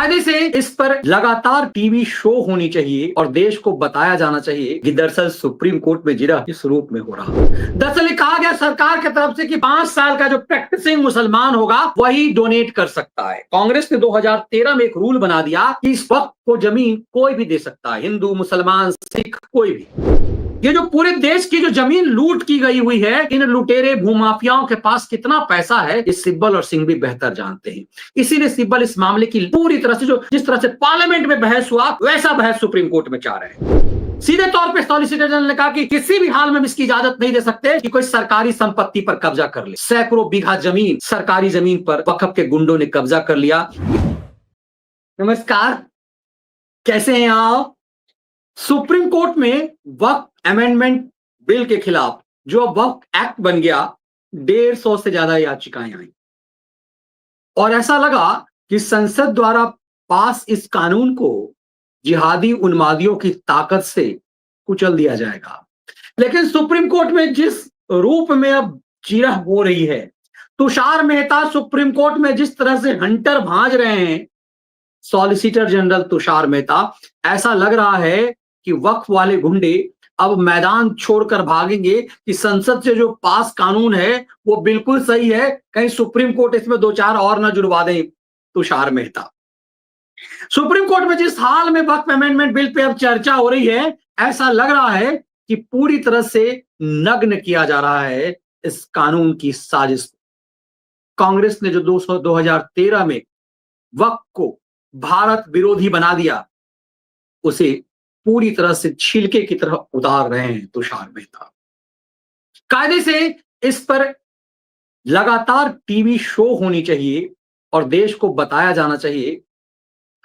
कायदे से इस पर लगातार टीवी शो होनी चाहिए और देश को बताया जाना चाहिए कि दरअसल सुप्रीम कोर्ट में जिरह किस रूप में हो रहा है। दरअसल ये कहा गया सरकार की तरफ से कि 5 साल का जो प्रैक्टिसिंग मुसलमान होगा वही डोनेट कर सकता है। कांग्रेस ने 2013 में एक रूल बना दिया कि इस वक्त को जमीन कोई भी दे सकता है, हिंदू, मुसलमान, सिख, कोई भी। ये जो पूरे देश की जो जमीन लूट की गई हुई है, इन लुटेरे भूमाफियाओं के पास कितना पैसा है, ये सिब्बल और सिंह भी बेहतर जानते हैं। इसीलिए सिब्बल इस मामले की पूरी तरह से जिस तरह से पार्लियामेंट में बहस हुआ वैसा बहस सुप्रीम कोर्ट में चाह रहे हैं। सीधे तौर पे सॉलिसिटर जनरल ने कहा कि किसी भी हाल में इसकी इजाजत नहीं दे सकते कि कोई सरकारी संपत्ति पर कब्जा कर ले। सैकड़ों बीघा जमीन, सरकारी जमीन पर वक्फ के गुंडों ने कब्जा कर लिया। नमस्कार, कैसे हैं आप? सुप्रीम कोर्ट में वक्फ अमेंडमेंट बिल के खिलाफ जो वक्फ एक्ट बन गया, 150 से ज्यादा याचिकाएं आई और ऐसा लगा कि संसद द्वारा पास इस कानून को जिहादी उन्मादियों की ताकत से कुचल दिया जाएगा। लेकिन सुप्रीम कोर्ट में जिस रूप में अब जिरह हो रही है, तुषार मेहता सुप्रीम कोर्ट में जिस तरह से हंटर भांज रहे हैं, सॉलिसिटर जनरल तुषार मेहता, ऐसा लग रहा है कि वक्फ वाले गुंडे अब मैदान छोड़कर भागेंगे कि संसद से जो पास कानून है वो बिल्कुल सही है, कहीं सुप्रीम कोर्ट इसमें 2-4 और ना जुड़वा दें तुषार मेहता। सुप्रीम कोर्ट में जिस हाल में वक्फ अमेंडमेंट बिल पे अब चर्चा हो रही है, ऐसा लग रहा है कि पूरी तरह से नग्न किया जा रहा है इस कानून की साजिश। कांग्रेस ने जो 2013 में वक्फ को भारत विरोधी बना दिया, उसे पूरी तरह से छिलके की तरह उतार रहे हैं तुषार मेहता। कायदे से इस पर लगातार टीवी शो होनी चाहिए और देश को बताया जाना चाहिए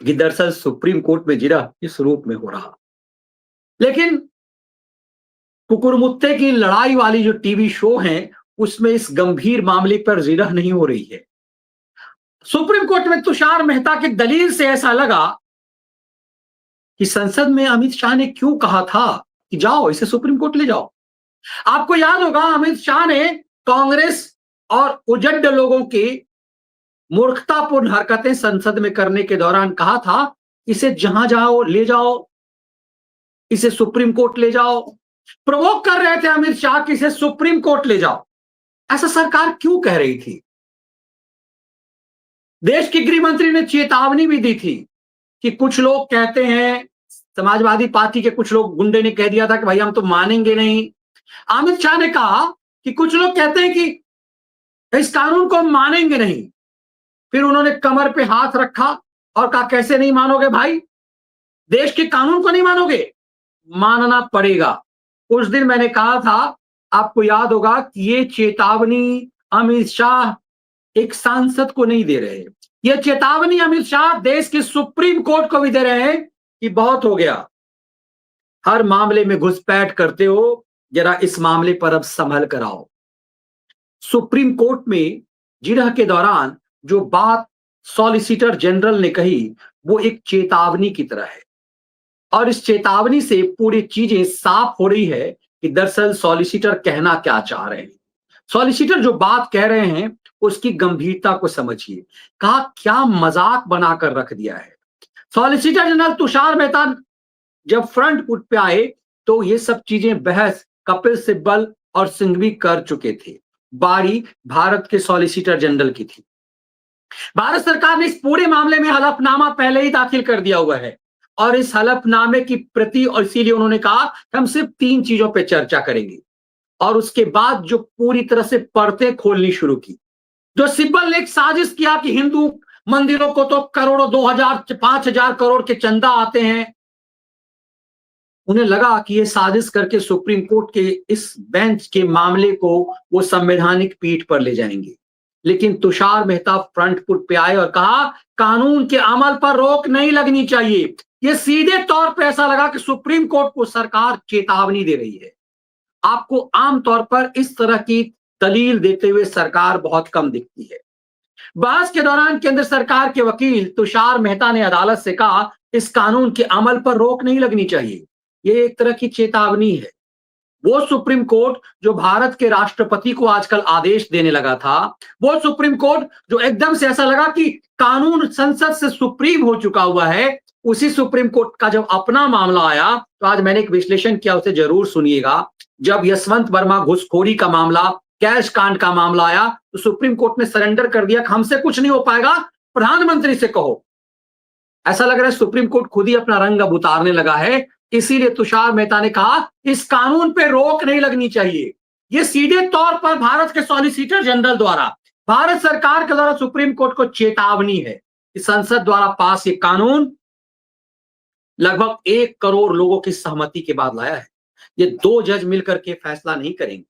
कि दरअसल सुप्रीम कोर्ट में जिरह किस रूप में हो रहा। लेकिन कुकुरमुत्ते की लड़ाई वाली जो टीवी शो हैं, उसमें इस गंभीर मामले पर जिरह नहीं हो रही है। सुप्रीम कोर्ट में तुषार मेहता की दलील से ऐसा लगा कि संसद में अमित शाह ने क्यों कहा था कि जाओ इसे सुप्रीम कोर्ट ले जाओ। आपको याद होगा, अमित शाह ने कांग्रेस और उजड्ड लोगों की मूर्खतापूर्ण हरकतें संसद में करने के दौरान कहा था, इसे जहां जाओ ले जाओ, इसे सुप्रीम कोर्ट ले जाओ। प्रवोक कर रहे थे अमित शाह कि इसे सुप्रीम कोर्ट ले जाओ। ऐसा सरकार क्यों कह रही थी? देश की गृह मंत्री ने चेतावनी भी दी थी कि कुछ लोग कहते हैं, समाजवादी पार्टी के कुछ लोग गुंडे ने कह दिया था कि भाई हम तो मानेंगे नहीं। अमित शाह ने कहा कि कुछ लोग कहते हैं कि इस कानून को हम मानेंगे नहीं। फिर उन्होंने कमर पे हाथ रखा और कहा कैसे नहीं मानोगे भाई, देश के कानून को नहीं मानोगे, मानना पड़ेगा। उस दिन मैंने कहा था, आपको याद होगा, कि ये चेतावनी अमित शाह एक सांसद को नहीं दे रहे, यह चेतावनी अमित शाह देश के सुप्रीम कोर्ट को भी दे रहे हैं कि बहुत हो गया, हर मामले में घुसपैठ करते हो, जरा इस मामले पर अब संभल कर आओ। सुप्रीम कोर्ट में जिरह के दौरान जो बात सॉलिसिटर जनरल ने कही, वो एक चेतावनी की तरह है और इस चेतावनी से पूरी चीजें साफ हो रही है कि दरअसल सॉलिसिटर कहना क्या चाह रहे हैं। सॉलिसिटर जो बात कह रहे हैं उसकी गंभीरता को समझिए। कहा क्या मजाक बनाकर रख दिया है। सॉलिसिटर जनरल तुषार मेहता जब फ्रंट फुट पे आए तो ये सब चीजें बहस कपिल सिब्बल और सिंघवी कर चुके थे। बारी भारत के सॉलिसिटर जनरल की थी। भारत सरकार ने इस पूरे मामले में हलफनामा पहले ही दाखिल कर दिया हुआ है और इस हलफनामे की प्रति, और इसीलिए उन्होंने कहा कि हम सिर्फ 3 चीजों पर चर्चा करेंगे और उसके बाद जो पूरी तरह से परतें खोलनी शुरू की। जो सिब्बल ने एक साजिश किया कि हिंदू मंदिरों को तो करोड़ों, 2000 5000 करोड़ के चंदा आते हैं, उन्हें लगा कि ये साजिश करके सुप्रीम कोर्ट के इस बेंच के मामले को वो संवैधानिक पीठ पर ले जाएंगे। लेकिन तुषार मेहता फ्रंट फुट पे आए और कहा कानून के अमल पर रोक नहीं लगनी चाहिए। ये सीधे तौर पे ऐसा लगा कि सुप्रीम कोर्ट को सरकार चेतावनी दे रही है। आपको आमतौर पर इस तरह की दलील देते हुए सरकार बहुत कम दिखती है। बहस के दौरान केंद्र सरकार के वकील तुषार मेहता ने अदालत से कहा इस कानून के अमल पर रोक नहीं लगनी चाहिए, ये एक तरह की चेतावनी है। वो सुप्रीम कोर्ट जो भारत के राष्ट्रपति को आजकल आदेश देने लगा था, वो सुप्रीम कोर्ट जो एकदम से ऐसा लगा कि कानून संसद से सुप्रीम हो चुका हुआ है, उसी सुप्रीम कोर्ट का जब अपना मामला आया, तो आज मैंने एक विश्लेषण किया, उसे जरूर सुनिएगा। जब यशवंत वर्मा घुसखोरी का मामला, कैश कांड का मामला आया, तो सुप्रीम कोर्ट ने सरेंडर कर दिया कि हमसे कुछ नहीं हो पाएगा, प्रधानमंत्री से कहो। ऐसा लग रहा है सुप्रीम कोर्ट खुद ही अपना रंग अब उतारने लगा है। इसीलिए तुषार मेहता ने कहा इस कानून पे रोक नहीं लगनी चाहिए। ये सीधे तौर पर भारत के सॉलिसिटर जनरल द्वारा, भारत सरकार के द्वारा सुप्रीम कोर्ट को चेतावनी है कि संसद द्वारा पास ये कानून लगभग 1 करोड़ लोगों की सहमति के बाद लाया है। ये 2 जज मिलकर के फैसला नहीं करेंगे।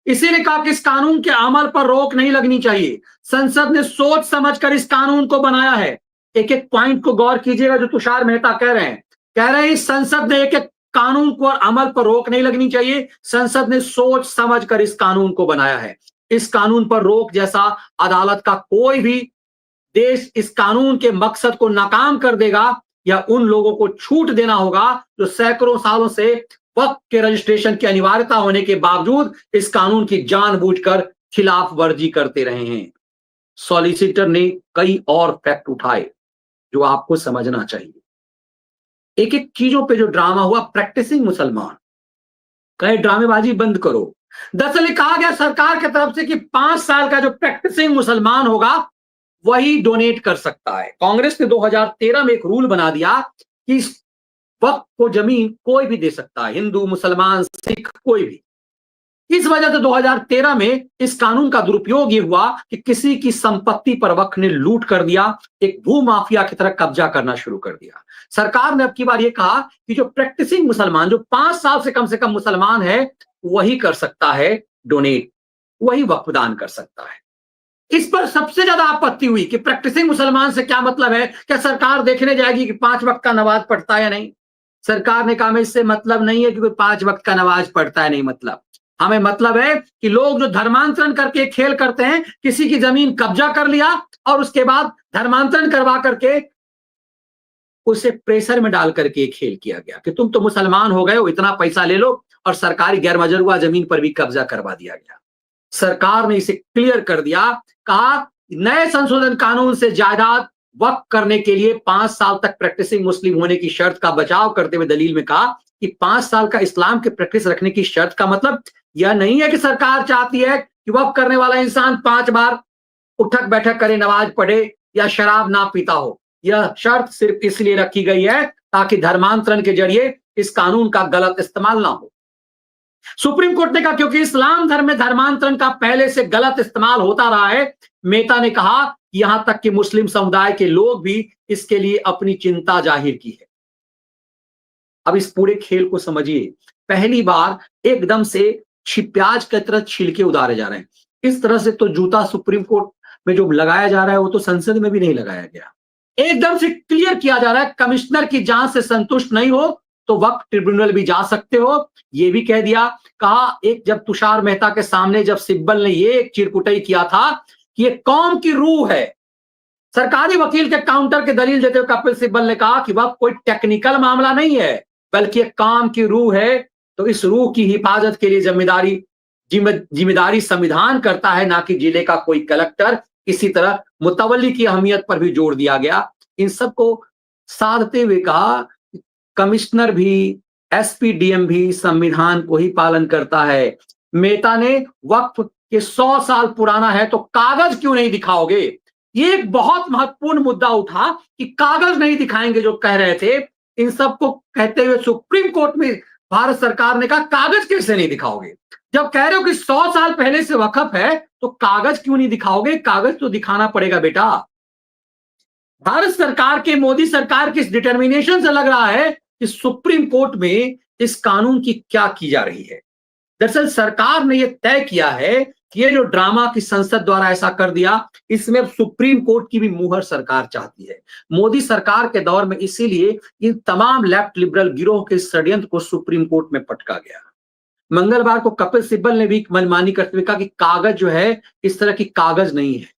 इसीलिए कहा कि इस कानून के अमल पर रोक नहीं लगनी चाहिए। संसद ने सोच समझकर इस कानून को बनाया है। एक एक पॉइंट को गौर कीजिएगा जो तुषार मेहता कह रहे हैं। कह रहे हैं इस संसद ने एक एक कानून को और अमल पर रोक नहीं लगनी चाहिए। संसद ने सोच समझकर इस कानून को बनाया है। इस कानून पर रोक जैसा अदालत का कोई भी देश इस कानून के मकसद को नाकाम कर देगा, या उन लोगों को छूट देना होगा जो सैकड़ों सालों से वक्फ के रजिस्ट्रेशन की अनिवार्यता होने के बावजूद इस कानून की जानबूझकर खिलाफ वर्जी करते रहे हैं। सॉलिसिटर ने कई और फैक्ट उठाए जो आपको समझना चाहिए। एक एक चीजों पे जो ड्रामा हुआ, प्रैक्टिसिंग मुसलमान कहे ड्रामेबाजी बंद करो। दरअसल कहा गया सरकार की तरफ से कि 5 साल का जो प्रैक्टिसिंग मुसलमान होगा वही डोनेट कर सकता है। कांग्रेस ने 2013 में एक रूल बना दिया कि इस वक्त को जमीन कोई भी दे सकता है, हिंदू, मुसलमान, सिख, कोई भी। इस वजह से 2013 में इस कानून का दुरुपयोग ये हुआ कि किसी की संपत्ति पर वक्फ ने लूट कर दिया, एक भू माफिया की तरह कब्जा करना शुरू कर दिया। सरकार ने अब की बार ये कहा कि जो प्रैक्टिसिंग मुसलमान, जो 5 साल से कम मुसलमान है, वही कर सकता है डोनेट, वही वक्फ दान कर सकता है। इस पर सबसे ज्यादा आपत्ति हुई कि प्रैक्टिसिंग मुसलमान से क्या मतलब है, क्या सरकार देखने जाएगी कि 5 वक्त का नमाज पढ़ता है या नहीं? सरकार ने कहा इससे मतलब नहीं है कि कोई 5 वक्त का नमाज पढ़ता है, नहीं मतलब। हमें मतलब है कि लोग जो धर्मांतरण करके खेल करते हैं, किसी की जमीन कब्जा कर लिया और उसके बाद धर्मांतरण करवा करके उसे प्रेशर में डाल करके खेल किया गया कि तुम तो मुसलमान हो गए हो, इतना पैसा ले लो, और सरकारी गैर मजरूआ जमीन पर भी कब्जा करवा दिया गया। सरकार ने इसे क्लियर कर दिया, कहा नए संशोधन कानून से जायदाद वक्फ करने के लिए 5 साल तक प्रैक्टिसिंग मुस्लिम होने की शर्त का बचाव करते हुए दलील में कहा कि 5 साल का इस्लाम के प्रैक्टिस रखने की शर्त का मतलब यह नहीं है कि सरकार चाहती है कि वक्फ करने वाला इंसान 5 बार उठक बैठक करे, नमाज पढ़े या शराब ना पीता हो। यह शर्त सिर्फ इसलिए रखी गई है ताकि धर्मांतरण के जरिए इस कानून का गलत इस्तेमाल ना हो। सुप्रीम कोर्ट ने कहा क्योंकि इस्लाम धर्म में धर्मांतरण का पहले से गलत इस्तेमाल होता रहा है, मेहता ने कहा यहां तक कि मुस्लिम समुदाय के लोग भी इसके लिए अपनी चिंता जाहिर की है। अब इस पूरे खेल को समझिए, पहली बार एकदम से प्याज की तरह छिलके उतारे जा रहे हैं। इस तरह से तो जूता सुप्रीम कोर्ट में जो लगाया जा रहा है वो तो संसद में भी नहीं लगाया गया। एकदम से क्लियर किया जा रहा है कमिश्नर की जांच से संतुष्ट नहीं हो तो वक्फ ट्रिब्यूनल भी जा सकते हो, ये भी कह दिया। कहा एक जब तुषार मेहता के सामने जब सिब्बल ने ये एक चिरकुटाई किया था कि ये कौम की रूह है, सरकारी वकील के काउंटर के दलील देते हुए कपिल सिब्बल ने कहा कि वह कोई टेक्निकल मामला नहीं है बल्कि एक काम की रूह है, तो इस रूह की हिफाजत के लिए जिम्मेदारी संविधान करता है, ना कि जिले का कोई कलेक्टर। इसी तरह मुतवल्ली की अहमियत पर भी जोर दिया गया। इन सबको साधते हुए कहा कमिश्नर भी, एसपी, डीएम भी संविधान को ही पालन करता है। मेहता ने वक्फ के 100 साल पुराना है तो कागज क्यों नहीं दिखाओगे, ये एक बहुत महत्वपूर्ण मुद्दा उठा कि कागज नहीं दिखाएंगे जो कह रहे थे। इन सबको कहते हुए सुप्रीम कोर्ट में भारत सरकार ने कहा कागज कैसे नहीं दिखाओगे, जब कह रहे हो कि 100 साल पहले से वक्फ है तो कागज क्यों नहीं दिखाओगे, कागज तो दिखाना पड़ेगा बेटा। भारत सरकार के, मोदी सरकार की इस डिटर्मिनेशन से लग रहा है कि सुप्रीम कोर्ट में इस कानून की क्या की जा रही है। दरअसल सरकार ने यह तय किया है कि ये जो ड्रामा की संसद द्वारा ऐसा कर दिया, इसमें सुप्रीम कोर्ट की भी मुहर सरकार चाहती है। मोदी सरकार के दौर में इसीलिए इन तमाम लेफ्ट लिबरल गिरोह के षड्यंत्र को सुप्रीम कोर्ट में पटका गया। मंगलवार को कपिल सिब्बल ने भी मनमानी करते हुए कहा कि कागज जो है इस तरह की कागज नहीं है।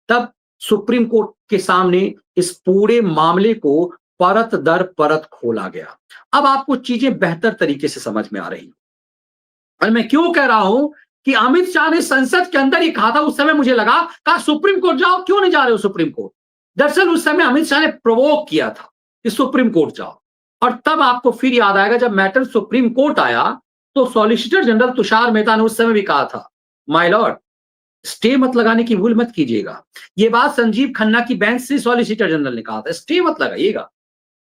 तब सुप्रीम कोर्ट के सामने इस पूरे मामले को परत दर परत खोला गया। अब आपको चीजें बेहतर तरीके से समझ में आ रही। और मैं क्यों कह रहा हूं कि अमित शाह ने संसद के अंदर ही कहा था, उस समय मुझे लगा कहा सुप्रीम कोर्ट जाओ, क्यों नहीं जा रहे हो सुप्रीम कोर्ट। दरअसल उस समय अमित शाह ने प्रोवोक किया था कि सुप्रीम कोर्ट जाओ। और तब आपको फिर याद आएगा, जब मैटर सुप्रीम कोर्ट आया तो सॉलिसिटर जनरल तुषार मेहता ने उस समय भी कहा था, माय लॉर्ड स्टे मत लगाने की भूल मत कीजिएगा। ये बात संजीव खन्ना की बेंच से सॉलिसिटर जनरल ने कहा था, स्टे मत लगाइएगा,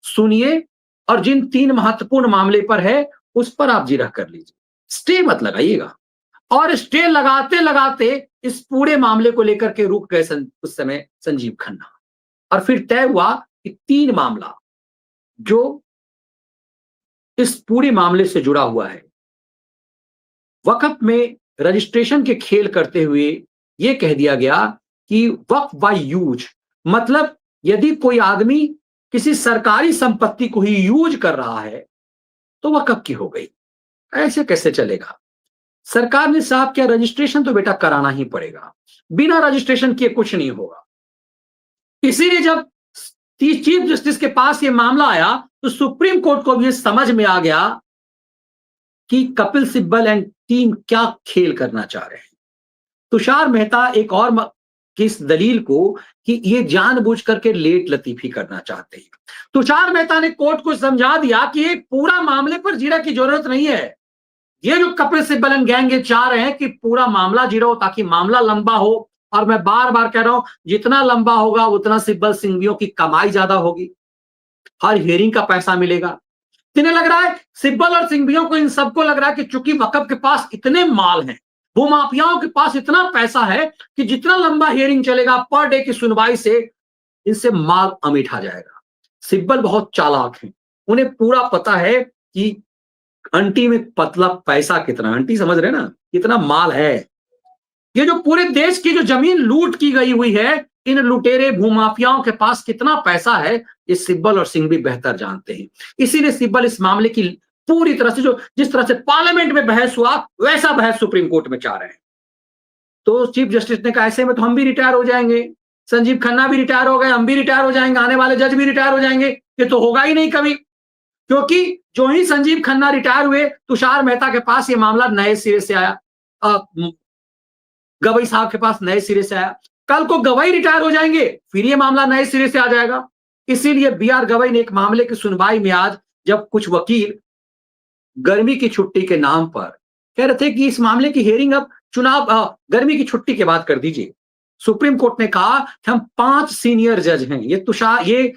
सुनिए, और जिन 3 महत्वपूर्ण मामले पर है उस पर आप जिरह कर लीजिए, स्टे मत लगाइएगा। और स्टे लगाते लगाते इस पूरे मामले को लेकर के रुक गए उस समय संजीव खन्ना। और फिर तय हुआ कि 3 मामला जो इस पूरे मामले से जुड़ा हुआ है, वक्फ में रजिस्ट्रेशन के खेल करते हुए यह कह दिया गया कि वक्फ बाय यूज, मतलब यदि कोई आदमी किसी सरकारी संपत्ति को ही यूज कर रहा है तो वक्फ की हो गई। ऐसे कैसे चलेगा? सरकार ने साफ किया रजिस्ट्रेशन तो बेटा कराना ही पड़ेगा, बिना रजिस्ट्रेशन किए कुछ नहीं होगा। इसीलिए जब चीफ जस्टिस के पास यह मामला आया तो सुप्रीम कोर्ट को भी समझ में आ गया कि कपिल सिब्बल एंड टीम क्या खेल करना चाह रहे हैं। तुषार मेहता एक और किस दलील को कि ये जानबूझ करके लेट लतीफी करना चाहते हैं। तुषार मेहता ने कोर्ट को समझा दिया कि ये पूरा मामले पर जिरह की जरूरत नहीं है। ये जो कपिल सिब्बल एंड गैंग ये चाह रहे हैं कि पूरा मामला जिरह हो ताकि मामला लंबा हो। और मैं बार बार कह रहा हूं, जितना लंबा होगा उतना सिब्बल सिंघवियों की कमाई ज्यादा होगी, हर हियरिंग का पैसा मिलेगा। इन्हें लग रहा है, सिब्बल और सिंघवियों को, इन सबको लग रहा है कि चूंकि वक्फ के पास इतने माल हैं, भूमाफियाओं के पास इतना पैसा है कि जितना लंबा हियरिंग चलेगा, पर डे की सुनवाई से इनसे माल अमीठा जाएगा। सिब्बल बहुत चालाक हैं, उन्हें पूरा पता है कि अंटी में पतला पैसा कितना, अंटी समझ रहे ना, कितना माल है। ये जो पूरे देश की जो जमीन लूट की गई हुई है, इन लुटेरे भूमाफियाओं के पास कितना पैसा है, ये सिब्बल और सिंघवी बेहतर जानते हैं। इसीलिए सिब्बल इस मामले की पूरी तरह से, जो जिस तरह से पार्लियामेंट में बहस हुआ वैसा बहस सुप्रीम कोर्ट में चाह रहे हैं। तो चीफ जस्टिस ने कहा ऐसे में तो हम भी रिटायर हो जाएंगे, संजीव खन्ना भी रिटायर हो गए, हम भी रिटायर हो जाएंगे, आने वाले जज भी रिटायर हो जाएंगे, ये तो होगा ही नहीं कभी। क्योंकि जो ही संजीव खन्ना रिटायर हुए, तुषार मेहता के पास ये मामला नए सिरे से आया, गवई साहब के पास नए सिरे से आया। कल को गवई रिटायर हो जाएंगे, फिर ये मामला नए सिरे से आ जाएगा। इसीलिए बीआर गवई ने एक मामले की सुनवाई में आज, जब कुछ वकील गर्मी की छुट्टी के नाम पर कह रहे थे कि इस मामले की हियरिंग अब चुनाव गर्मी की छुट्टी के बाद कर दीजिए, सुप्रीम कोर्ट ने कहा कि हम 5 सीनियर जज हैं, ये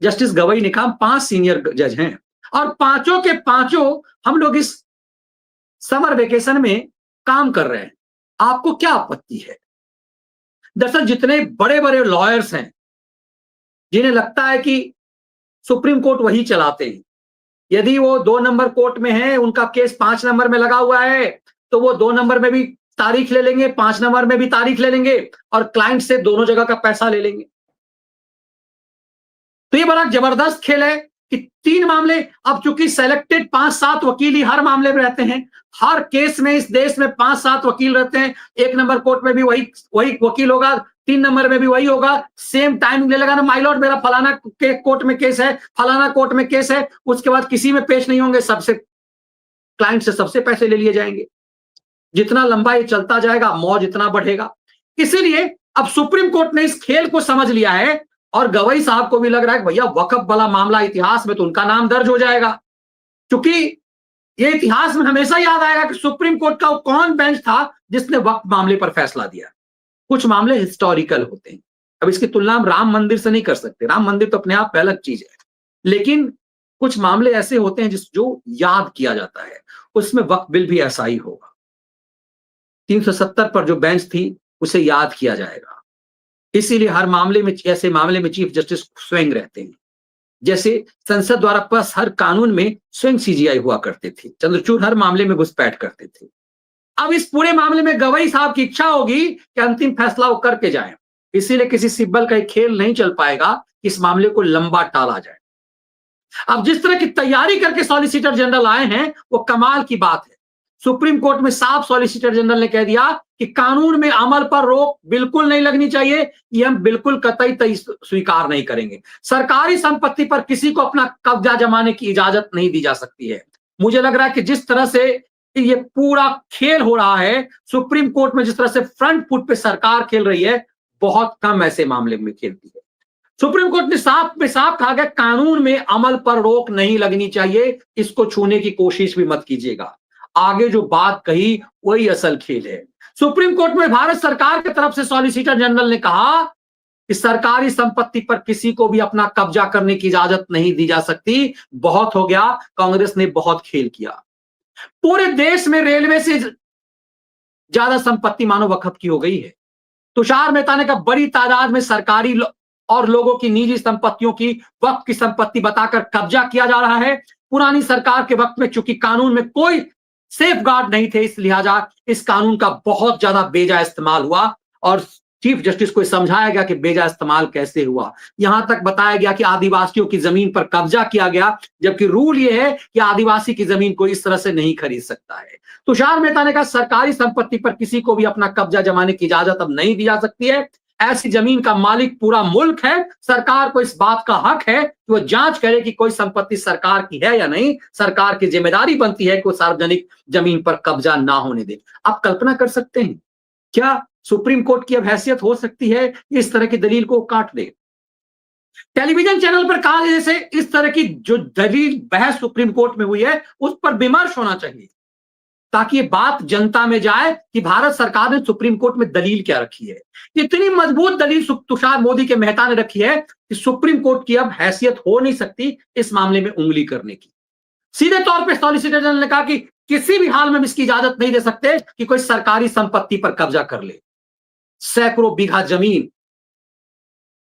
जस्टिस गवई ने कहा 5 सीनियर जज हैं और पांचों के पांचों हम लोग इस समर वेकेशन में काम कर रहे हैं, आपको क्या आपत्ति है? दरअसल जितने बड़े बड़े लॉयर्स हैं, जिन्हें लगता है कि सुप्रीम कोर्ट वही चलाते हैं, यदि वो 2 नंबर कोर्ट में है, उनका केस 5 नंबर में लगा हुआ है, तो वो 2 नंबर में भी तारीख ले लेंगे, 5 नंबर में भी तारीख ले लेंगे और क्लाइंट से दोनों जगह का पैसा ले लेंगे। तो ये बड़ा जबरदस्त खेल है कि 3 मामले, अब चूंकि सेलेक्टेड 5-7 वकील ही हर मामले में रहते हैं, हर केस में इस देश में 5-7 वकील रहते हैं, 1 नंबर कोर्ट में भी वही वकील होगा, 3 नंबर में भी वही होगा, सेम टाइम ले लेगा ना, माय लॉर्ड मेरा फलाना कोर्ट में केस है, फलाना कोर्ट में केस है, उसके बाद किसी में पेश नहीं होंगे, सबसे क्लाइंट से सबसे पैसे ले लिए जाएंगे। जितना लंबा ये चलता जाएगा, मौज इतना बढ़ेगा। इसीलिए अब सुप्रीम कोर्ट ने इस खेल को समझ लिया है और गवई साहब को भी लग रहा है कि भैया वक्फ वाला मामला इतिहास में तो उनका नाम दर्ज हो जाएगा, क्योंकि ये इतिहास में हमेशा याद आएगा कि सुप्रीम कोर्ट का वो कौन बेंच था जिसने वक्फ मामले पर फैसला दिया। कुछ मामले हिस्टोरिकल होते हैं, अब इसकी तुलना हम राम मंदिर से नहीं कर सकते, राम मंदिर तो अपने आप में अलग चीज है, लेकिन कुछ मामले ऐसे होते हैं जो याद किया जाता है, उसमें वक्फ बिल भी ऐसा ही होगा। 370 पर जो बेंच थी उसे याद किया जाएगा, इसीलिए हर मामले में, ऐसे मामले में चीफ जस्टिस स्वयं रहते हैं। जैसे संसद द्वारा पास हर कानून में स्वयं सीजीआई हुआ करते थे, चंद्रचूड़ हर मामले में घुसपैठ करते थे। अब इस पूरे मामले में गवई साहब की इच्छा होगी कि अंतिम फैसला वो करके जाए, इसीलिए किसी सिब्बल का खेल नहीं चल पाएगा कि इस मामले को लंबा टाला जाए। अब जिस तरह की तैयारी करके सॉलिसिटर जनरल आए हैं वो कमाल की बात है। सुप्रीम कोर्ट में साफ सॉलिसिटर जनरल ने कह दिया कि कानून में अमल पर रोक बिल्कुल नहीं लगनी चाहिए, ये हम बिल्कुल कतई स्वीकार नहीं करेंगे। सरकारी संपत्ति पर किसी को अपना कब्जा जमाने की इजाजत नहीं दी जा सकती है। मुझे लग रहा है कि जिस तरह से ये पूरा खेल हो रहा है सुप्रीम कोर्ट में, जिस तरह से फ्रंट फुट पे सरकार खेल रही है, बहुत कम ऐसे मामले में खेलती है। सुप्रीम कोर्ट ने साफ में साफ कहा गया, कानून में अमल पर रोक नहीं लगनी चाहिए, इसको छूने की कोशिश भी मत कीजिएगा। आगे जो बात कही वही असल खेल है। सुप्रीम कोर्ट में भारत सरकार की तरफ से सॉलिसिटर जनरल ने कहा कि सरकारी संपत्ति पर किसी को भी अपना कब्जा करने की इजाजत नहीं दी जा सकती। बहुत हो गया, कांग्रेस ने बहुत खेल किया। पूरे देश में रेलवे से ज्यादा संपत्ति मानो वक्फ की हो गई है। तुषार मेहता ने कहा, बड़ी तादाद में सरकारी और लोगों की निजी संपत्तियों की वक्फ की संपत्ति बताकर कब्जा किया जा रहा है। पुरानी सरकार के वक्त में चूंकि कानून में कोई सेफ गार्ड नहीं थे, इस लिहाजा इस कानून का बहुत ज्यादा बेजा इस्तेमाल हुआ और चीफ जस्टिस को समझाया गया कि बेजा इस्तेमाल कैसे हुआ। यहां तक बताया गया कि आदिवासियों की जमीन पर कब्जा किया गया, जबकि रूल यह है कि आदिवासी की जमीन को इस तरह से नहीं खरीद सकता है। तुषार मेहता ने कहा, सरकारी संपत्ति पर किसी को भी अपना कब्जा जमाने की इजाजत अब नहीं दी जा सकती है। ऐसी जमीन का मालिक पूरा मुल्क है। सरकार को इस बात का हक है कि वो जांच करे कि कोई संपत्ति सरकार की है या नहीं। सरकार की जिम्मेदारी बनती है कि वो सार्वजनिक जमीन पर कब्जा ना होने दे। आप कल्पना कर सकते हैं, क्या सुप्रीम कोर्ट की अब हैसियत हो सकती है इस तरह की दलील को काट दे? टेलीविजन चैनल पर कहा, जैसे इस तरह की जो दलील बहस सुप्रीम कोर्ट में हुई है उस पर विमर्श होना चाहिए, ताकि ये बात जनता में जाए कि भारत सरकार ने सुप्रीम कोर्ट में दलील क्या रखी है। इतनी मजबूत दलील तुषार मोदी के मेहता ने रखी है कि सुप्रीम कोर्ट की अब हैसियत हो नहीं सकती इस मामले में उंगली करने की। सीधे तौर पे सॉलिसिटर जनरल ने कहा कि किसी भी हाल में इसकी इजाजत नहीं दे सकते कि कोई सरकारी संपत्ति पर कब्जा कर ले। सैकड़ों बीघा जमीन,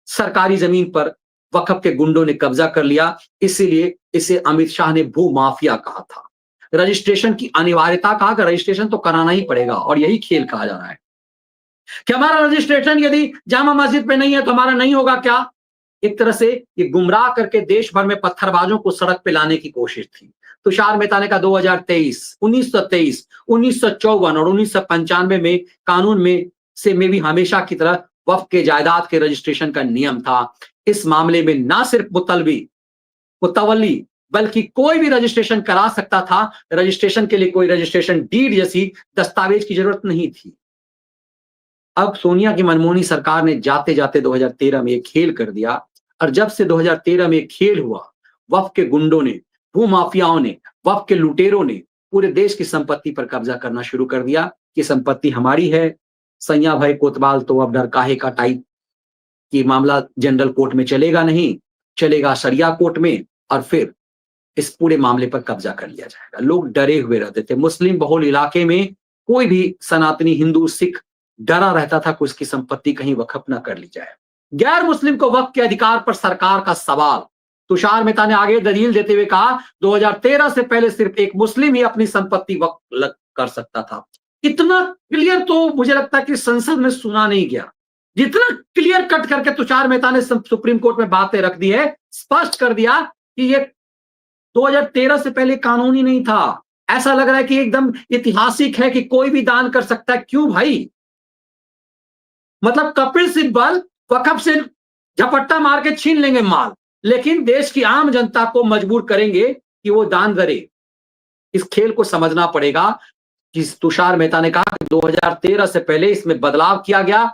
सरकारी जमीन पर वक्फ के गुंडों ने कब्जा कर लिया, इसीलिए इसे अमित शाह ने भू माफिया कहा था। रजिस्ट्रेशन की अनिवार्यता कहा कि रजिस्ट्रेशन तो कराना ही पड़ेगा, और यही खेल कहा जा रहा है कि हमारा रजिस्ट्रेशन यदि जामा मस्जिद पे नहीं है तो हमारा नहीं होगा क्या? एक तरह से ये गुमराह करके देश भर में पत्थरबाजों को सड़क पे लाने की कोशिश थी। तुषार मेहता ने कहा, 2023, 1923, 1954 और 1995 में कानून में भी हमेशा की तरह वक्फ के जायदाद के रजिस्ट्रेशन का नियम था। इस मामले में ना सिर्फ मुतवल्ली बल्कि कोई भी रजिस्ट्रेशन करा सकता था। रजिस्ट्रेशन के लिए कोई रजिस्ट्रेशन डीड जैसी दस्तावेज की जरूरत नहीं थी। अब सोनिया की मनमोहनी सरकार ने जाते जाते 2013 में एक खेल कर दिया, और जब से 2013 में एक खेल हुआ, वक्फ के गुंडों ने, भूमाफियाओं ने, वक्फ के लुटेरों ने पूरे देश की संपत्ति पर कब्जा करना शुरू कर दिया कि संपत्ति हमारी है। सैया भाई कोतवाल तो अब डर काहे का टाइप कि मामला जनरल कोर्ट में चलेगा नहीं, चलेगा शरिया कोर्ट में, और फिर इस पूरे मामले पर कब्जा कर लिया जाएगा। लोग डरे हुए रहते थे। मुस्लिम बहुल इलाके में कोई भी सनातनी, हिंदू, सिख डरा रहता था कि उसकी संपत्ति कहीं वक्फ ना कर ली जाए। गैर मुस्लिम को वक्फ के अधिकार पर सरकार का सवाल। तुषार मेहता ने आगे दलील देते हुए कहा, 2013 से पहले सिर्फ एक मुस्लिम ही अपनी संपत्ति वक्फ कर सकता था। इतना क्लियर तो मुझे लगता है कि संसद में सुना नहीं गया। जितना क्लियर कट करके तुषार मेहता ने सुप्रीम कोर्ट में बातें रख दी है, स्पष्ट कर दिया कि ये 2013 से पहले कानून ही नहीं था। ऐसा लग रहा है कि एकदम ऐतिहासिक है कि कोई भी दान कर सकता है। क्यों भाई? मतलब कपिल सिब्बल वक्फ से झपट्टा मार के छीन लेंगे माल, लेकिन देश की आम जनता को मजबूर करेंगे कि वो दान करे। इस खेल को समझना पड़ेगा कि तुषार मेहता ने कहा कि 2013 से पहले इसमें बदलाव किया गया,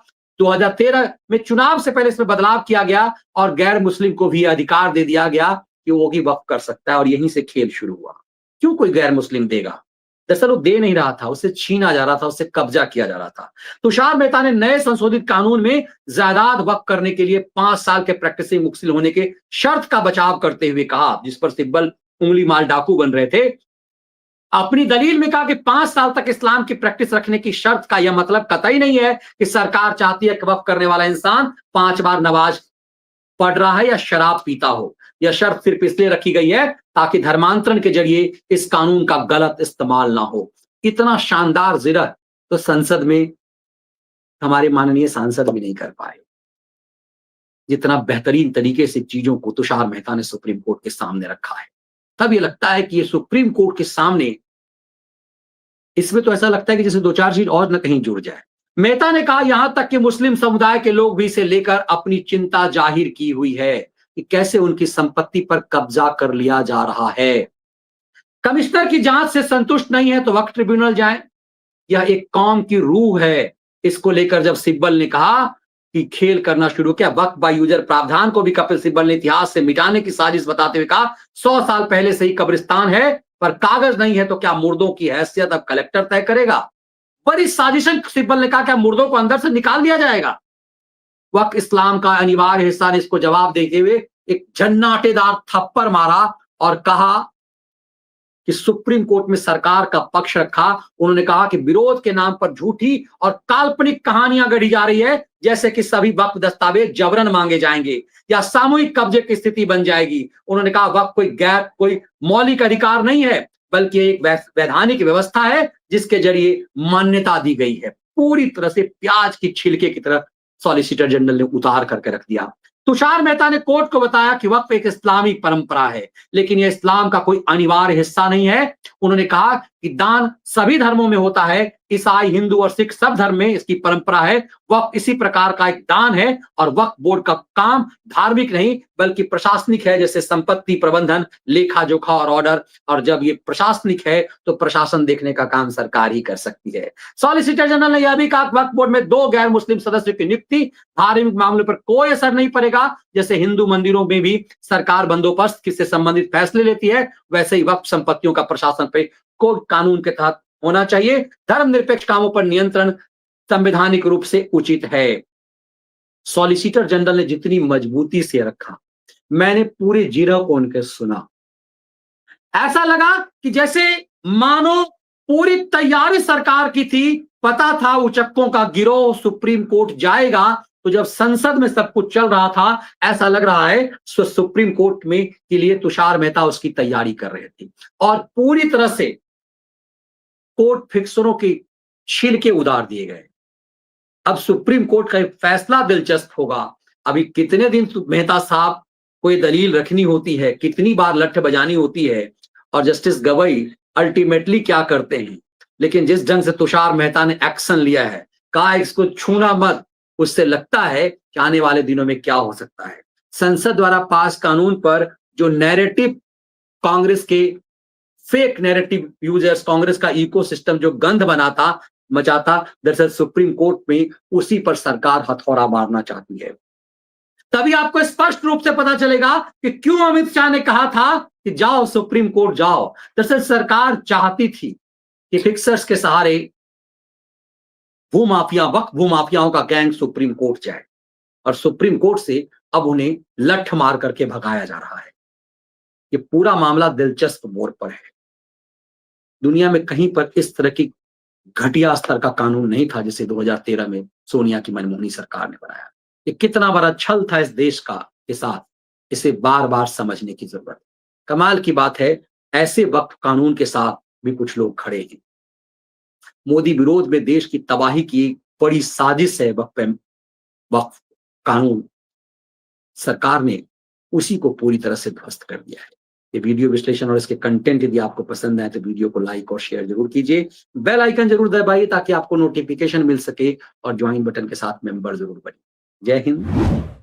2013 में चुनाव से पहले इसमें बदलाव किया गया, और गैर मुस्लिम को भी अधिकार दे दिया गया कि वो भी वक्फ कर सकता है, और यहीं से खेल शुरू हुआ। क्यों कोई गैर मुस्लिम देगा? दरअसल वो दे नहीं रहा था, उससे छीना जा रहा था, उससे कब्जा किया जा रहा था। तुषार मेहता ने नए संशोधित कानून में जायदाद वक्फ करने के लिए 5 साल के प्रैक्टिसिंग मुक्सिल होने के शर्त का बचाव करते हुए कहा, जिस पर सिब्बल उंगली माल डाकू बन रहे थे। अपनी दलील में कहा कि 5 साल तक इस्लाम की प्रैक्टिस रखने की शर्त का यह मतलब कतई नहीं है कि सरकार चाहती है कि वक्फ करने वाला इंसान 5 बार नमाज पढ़ रहा है या शराब पीता हो। यह शर्त सिर्फ इसलिए रखी गई है ताकि धर्मांतरण के जरिए इस कानून का गलत इस्तेमाल ना हो। इतना शानदार जिरह तो संसद में हमारे माननीय सांसद भी नहीं कर पाए, जितना बेहतरीन तरीके से चीजों को तुषार मेहता ने सुप्रीम कोर्ट के सामने रखा है। तब ये लगता है कि ये सुप्रीम कोर्ट के सामने, इसमें तो ऐसा लगता है कि जैसे 2-4 चीज और न कहीं जुड़ जाए। मेहता ने कहा, यहां तक कि मुस्लिम समुदाय के लोग भी इसे लेकर अपनी चिंता जाहिर की हुई है कि कैसे उनकी संपत्ति पर कब्जा कर लिया जा रहा है। कमिश्नर की जांच से संतुष्ट नहीं है तो वक्फ ट्रिब्यूनल जाए। यह एक कौम की रूह है। इसको लेकर जब सिब्बल ने कहा कि खेल करना शुरू किया, वक्फ बाय यूजर प्रावधान को भी कपिल सिब्बल ने इतिहास से मिटाने की साजिश बताते हुए कहा 100 साल पहले से ही कब्रिस्तान है, पर कागज नहीं है तो क्या मुर्दों की हैसियत अब कलेक्टर तय करेगा। बड़ी साजिशन सिब्बल ने कहा क्या मुर्दों को अंदर से निकाल दिया जाएगा। वक्फ इस्लाम का अनिवार्य हिस्सा ने इसको जवाब देते हुए एक झन्नाटेदार थप्पड़ मारा और कहा कि सुप्रीम कोर्ट में सरकार का पक्ष रखा। उन्होंने कहा कि विरोध के नाम पर झूठी और काल्पनिक कहानियां गढ़ी जा रही है, जैसे कि सभी वक्फ दस्तावेज जबरन मांगे जाएंगे या सामूहिक कब्जे की स्थिति बन जाएगी। उन्होंने कहा वक्फ कोई मौलिक अधिकार नहीं है, बल्कि एक वैधानिक व्यवस्था है जिसके जरिए मान्यता दी गई है। पूरी तरह से प्याज की छिलके की तरह सॉलिसिटर जनरल ने उतार करके रख दिया। तुषार मेहता ने कोर्ट को बताया कि वक्फ एक इस्लामी परंपरा है, लेकिन यह इस्लाम का कोई अनिवार्य हिस्सा नहीं है। उन्होंने कहा कि दान सभी धर्मों में होता है, ईसाई, हिंदू और सिख सब धर्म में इसकी परंपरा है। वक्फ इसी प्रकार का एक दान है और वक्फ बोर्ड का काम धार्मिक नहीं बल्कि प्रशासनिक है, जैसे संपत्ति प्रबंधन, लेखा जोखा और ऑर्डर। और जब ये प्रशासनिक है तो प्रशासन देखने का काम सरकार ही कर सकती है। सॉलिसिटर जनरल ने यह भी कहा वक्फ बोर्ड में 2 गैर मुस्लिम सदस्यों की नियुक्ति धार्मिक मामलों पर कोई असर नहीं पड़ेगा। जैसे हिंदू मंदिरों में भी सरकार बंदोबस्त से संबंधित फैसले लेती है, वैसे ही वक्फ संपत्तियों का प्रशासन पे कोर्ट कानून के तहत होना चाहिए। धर्मनिरपेक्ष कामों पर नियंत्रण संवैधानिक रूप से उचित है। सॉलिसिटर जनरल ने जितनी मजबूती से रखा, मैंने पूरे जिरह को उनके सुना, ऐसा लगा कि जैसे मानो पूरी तैयारी सरकार की थी। पता था उचक्कों का गिरोह सुप्रीम कोर्ट जाएगा, तो जब संसद में सब कुछ चल रहा था, ऐसा लग रहा है सुप्रीम कोर्ट में के लिए तुषार मेहता उसकी तैयारी कर रहे थे और पूरी तरह से कोर्ट फिक्सरों की छिलके उतार दिए गए। अब सुप्रीम कोर्ट का फैसला दिलचस्प होगा। अभी कितने दिन मेहता साहब को ये दलील रखनी होती है, कितनी बार लठ बजानी होती है, और जस्टिस गवई अल्टीमेटली क्या करते हैं। लेकिन जिस ढंग से तुषार मेहता ने एक्शन लिया है, कहा इसको छूना मत, उससे लगता है कि आने वाले दिनों में क्या हो सकता है। संसद द्वारा पास कानून पर जो नैरेटिव कांग्रेस के फेक नैरेटिव यूजर्स, कांग्रेस का इकोसिस्टम जो गंध बनाता मचाता, दरअसल सुप्रीम कोर्ट में उसी पर सरकार हथौड़ा मारना चाहती है। तभी आपको स्पष्ट रूप से पता चलेगा कि क्यों अमित शाह ने कहा था कि जाओ सुप्रीम कोर्ट जाओ। दरअसल सरकार चाहती थी कि फिक्सर्स के सहारे वक्फ भूमाफियाओं का गैंग सुप्रीम कोर्ट जाए, और सुप्रीम कोर्ट से अब उन्हें लठ मार करके भगाया जा रहा है। ये पूरा मामला दिलचस्प मोड़ पर है। दुनिया में कहीं पर इस तरह की घटिया स्तर का कानून नहीं था जिसे 2013 में सोनिया की मनमोहनी सरकार ने बनाया। ये कितना बड़ा छल था इस देश का के साथ, इसे बार बार समझने की जरूरत है। कमाल की बात है, ऐसे वक्फ कानून के साथ भी कुछ लोग खड़े हैं। मोदी विरोध में देश की तबाही की बड़ी साजिश है वक्फ कानून। सरकार ने उसी को पूरी तरह से ध्वस्त कर दिया है। ये वीडियो विश्लेषण और इसके कंटेंट यदि आपको पसंद आए तो वीडियो को लाइक और शेयर जरूर कीजिए। बेल आइकन जरूर दबाइए ताकि आपको नोटिफिकेशन मिल सके और ज्वाइन बटन के साथ मेंबर जरूर बनिए। जय हिंद।